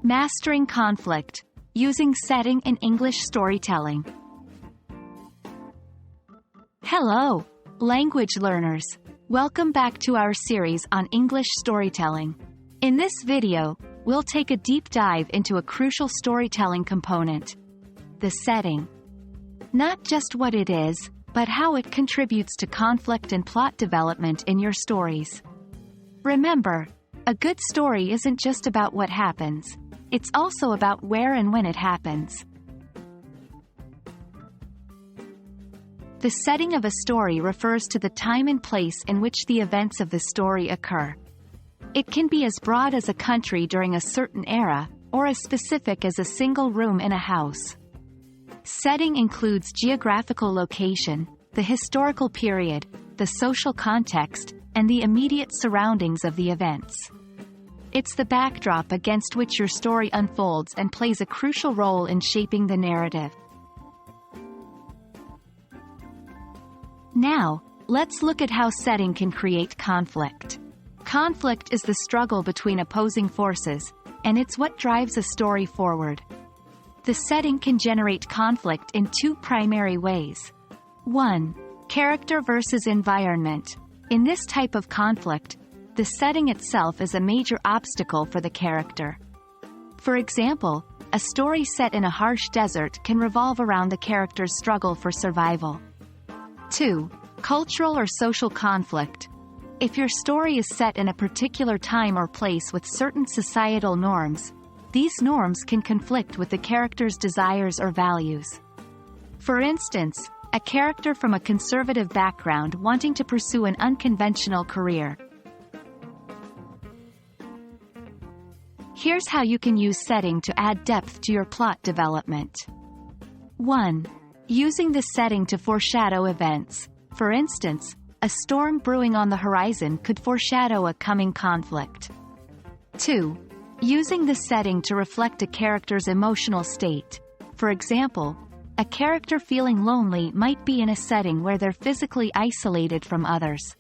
Mastering conflict, using setting in English storytelling. Hello, language learners. Welcome back to our series on English storytelling. In this video, we'll take a deep dive into a crucial storytelling component: the setting. Not just what it is, but how it contributes to conflict and plot development in your stories. Remember, a good story isn't just about what happens, it's also about where and when it happens. The setting of a story refers to the time and place in which the events of the story occur. It can be as broad as a country during a certain era, or as specific as a single room in a house. Setting includes geographical location, the historical period, the social context, and the immediate surroundings of the events. It's the backdrop against which your story unfolds and plays a crucial role in shaping the narrative. Now, let's look at how setting can create conflict. Conflict is the struggle between opposing forces, and it's what drives a story forward. The setting can generate conflict in two primary ways. 1. Character versus environment. In this type of conflict, the setting itself is a major obstacle for the character. For example, a story set in a harsh desert can revolve around the character's struggle for survival. 2. Cultural or social conflict. If your story is set in a particular time or place with certain societal norms, these norms can conflict with the character's desires or values. For instance, a character from a conservative background wanting to pursue an unconventional career. Here's how you can use setting to add depth to your plot development. 1. Using the setting to foreshadow events. For instance, a storm brewing on the horizon could foreshadow a coming conflict. 2. Using the setting to reflect a character's emotional state. For example, a character feeling lonely might be in a setting where they're physically isolated from others.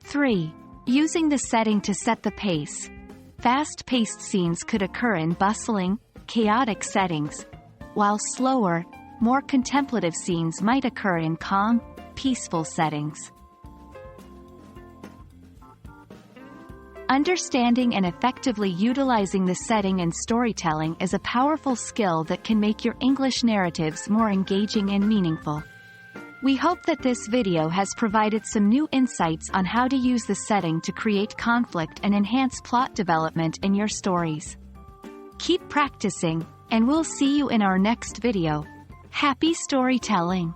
3. Using the setting to set the pace. Fast-paced scenes could occur in bustling, chaotic settings, while slower, more contemplative scenes might occur in calm, peaceful settings. Understanding and effectively utilizing the setting in storytelling is a powerful skill that can make your English narratives more engaging and meaningful. We hope that this video has provided some new insights on how to use the setting to create conflict and enhance plot development in your stories. Keep practicing, and we'll see you in our next video. Happy storytelling!